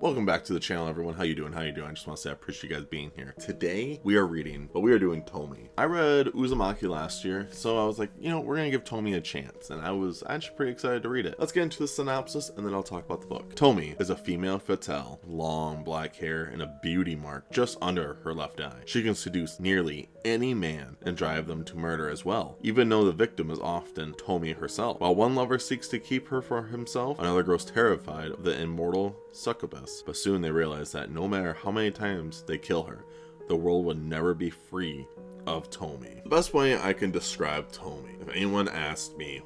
Welcome back to the channel, everyone. How you doing? I just want to say I appreciate you guys being here. Today, we are reading, but we are doing Tomie. I read Uzumaki last year, so I was like, you know, we're going to give Tomie a chance, and I was actually pretty excited to read it. Let's get into the synopsis, and then I'll talk about the book. Tomie is a female fatale, long black hair, and a beauty mark just under her left eye. She can seduce nearly any man and drive them to murder as well, even though the victim is often Tomie herself. While one lover seeks to keep her for himself, another grows terrified of the immortal succubus. But soon they realize that no matter how many times they kill her, the world will never be free of Tomie. The best way I can describe Tomie, if anyone asked me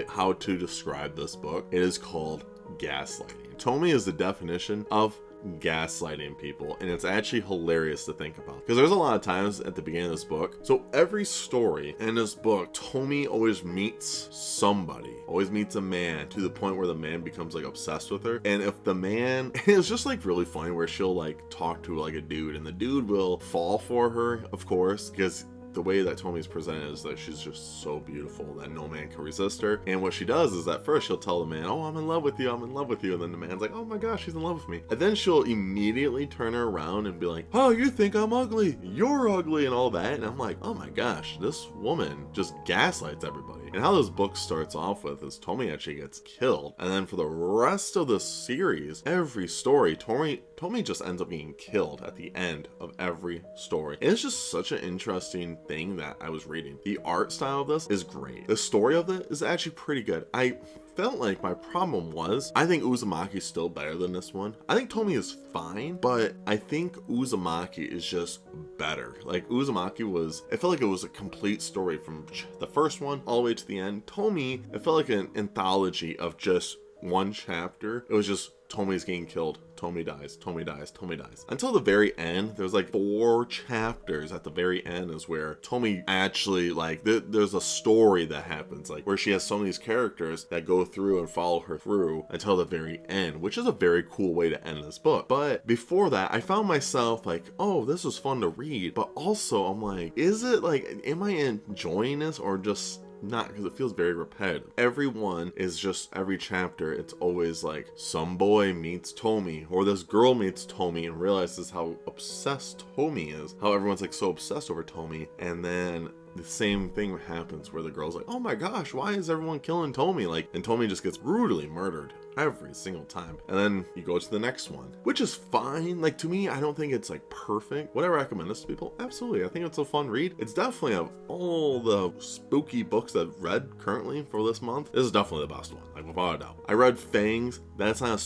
how to describe this book, it is called gaslighting. Tomie is the definition of gaslighting people, and it's actually hilarious to think about because there's a lot of times at the beginning of this book, so every story in this book, Tomie always meets somebody, always meets a man, to the point where the man becomes like obsessed with her. And if the man, it's just like really funny where she'll like talk to like a dude, and the dude will fall for her, of course, because the way that Tomie's presented is that she's just so beautiful that no man can resist her. And what she does is at first she'll tell the man, oh, I'm in love with you, I'm in love with you. And then the man's like, oh my gosh, she's in love with me. And then she'll immediately turn her around and be like, oh, you think I'm ugly, you're ugly, and all that. And I'm like, oh my gosh, this woman just gaslights everybody. And how this book starts off with is Tomie actually gets killed. And then for the rest of the series, every story, Tomie just ends up being killed at the end of every story. And it's just such an interesting thing that I was reading. The art style of this is great. The story of it is actually pretty good. I felt like my problem was, I think Uzumaki is still better than this one. I think Tomie is fine, but I think Uzumaki is just better. Like Uzumaki was, it felt like it was a complete story from the first one all the way to the end. Tomie, it felt like an anthology of just one chapter. It was just Tomie's getting killed, Tomie dies, Tomie dies, Tomie dies. Until the very end, there's like 4 chapters at the very end is where Tomie actually, like, there's a story that happens, like, where she has some of these characters that go through and follow her through until the very end, which is a very cool way to end this book. But before that, I found myself like, oh, this was fun to read, but also I'm like, is it like, am I enjoying this or just not? Because it feels very repetitive. Everyone is just, every chapter it's always like some boy meets Tomie, or this girl meets Tomie and realizes how obsessed Tomie is, how everyone's like so obsessed over Tomie. And then the same thing happens where the girl's like, oh my gosh, why is everyone killing Tomie? Like, and Tomie just gets brutally murdered every single time. And then you go to the next one, which is fine. Like, to me, I don't think it's like perfect. Would I recommend this to people? Absolutely. I think it's a fun read. It's definitely, of all the spooky books I've read currently for this month, this is definitely the best one, like without a doubt. I read Fangs. That's not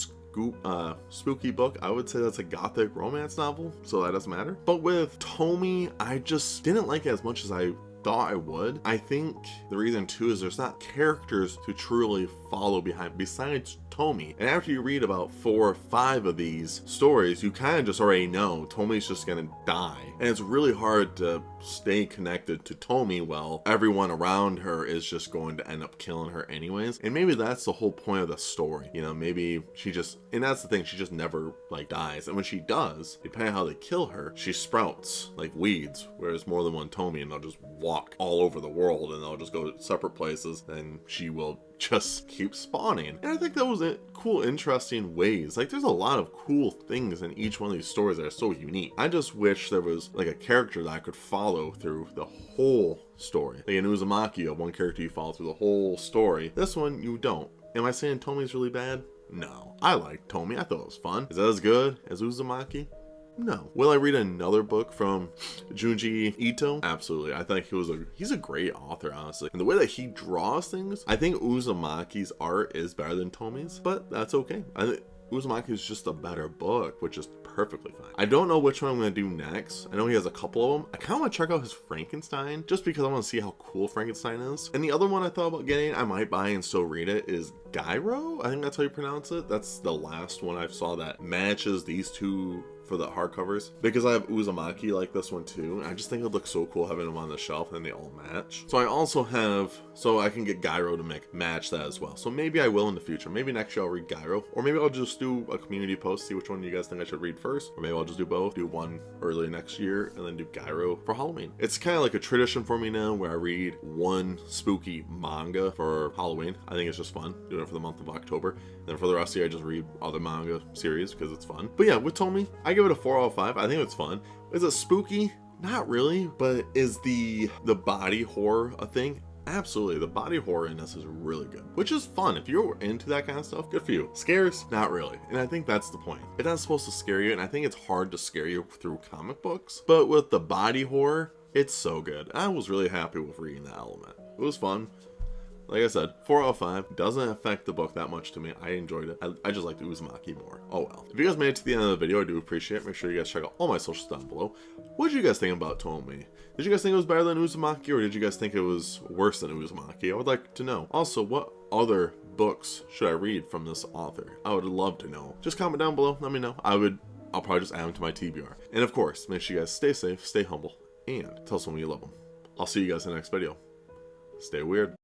a spooky book. I would say that's a gothic romance novel, so that doesn't matter. But with Tomie, I just didn't like it as much as I thought I would. I think the reason too is there's not characters to truly follow behind besides Tomie. And after you read about 4 or 5 of these stories, you kind of just already know Tomie's just gonna die. And it's really hard to stay connected to Tomie while everyone around her is just going to end up killing her anyways. And maybe that's the whole point of the story. You know, maybe she just, and that's the thing, she just never like dies. And when she does, depending on how they kill her, she sprouts like weeds, whereas more than one Tomie, and they'll just walk all over the world and they'll just go to separate places, and she will just keep spawning. And I think that was cool, interesting ways. Like, there's a lot of cool things in each one of these stories that are so unique. I just wish there was like a character that I could follow through the whole story. Like in Uzumaki, you have one character you follow through the whole story. This one, you don't. Am I saying Tomie's really bad? No. I like Tomie. I thought it was fun. Is that as good as Uzumaki? No. Will I read another book from Junji Ito? Absolutely. I think he's a great author, honestly. And the way that he draws things, I think Uzumaki's art is better than Tomie's, but that's okay. I think Uzumaki is just a better book, which is perfectly fine. I don't know which one I'm going to do next. I know he has a couple of them. I kind of want to check out his Frankenstein, just because I want to see how cool Frankenstein is. And the other one I thought about getting, I might buy and still read it, is Gyro. I think that's how you pronounce it. That's the last one I saw that matches these 2 for the hardcovers, because I have Uzumaki like this one too, and I just think it would look so cool having them on the shelf and they all match. So I also have, so I can get Gyro to match that as well. So maybe I will in the future. Maybe next year I'll read Gyro, or maybe I'll just do a community post, see which one you guys think I should read first, or maybe I'll just do both, do one early next year and then do Gyro for Halloween. It's kind of like a tradition for me now where I read one spooky manga for Halloween. I think it's just fun doing it for the month of October, and then for the rest of the year I just read other manga series because it's fun. But yeah, with Tomie, I give it a 4 out of 5. I think it's fun. Is it spooky? Not really. But is the body horror a thing? Absolutely. The body horror in this is really good, which is fun. If you're into that kind of stuff, good for you. Scares? Not really. And I think that's the point. It's not supposed to scare you, and I think it's hard to scare you through comic books. But with the body horror, it's so good. I was really happy with reading that element. It was fun. Like I said, 4 out of 5. Doesn't affect the book that much to me. I enjoyed it. I just like the Uzumaki more. Oh well. If you guys made it to the end of the video, I do appreciate it. Make sure you guys check out all my socials down below. What did you guys think about Tomie? Did you guys think it was better than Uzumaki, or did you guys think it was worse than Uzumaki? I would like to know. Also, what other books should I read from this author? I would love to know. Just comment down below. Let me know. I'll probably just add them to my TBR. And of course, make sure you guys stay safe, stay humble, and tell someone you love them. I'll see you guys in the next video. Stay weird.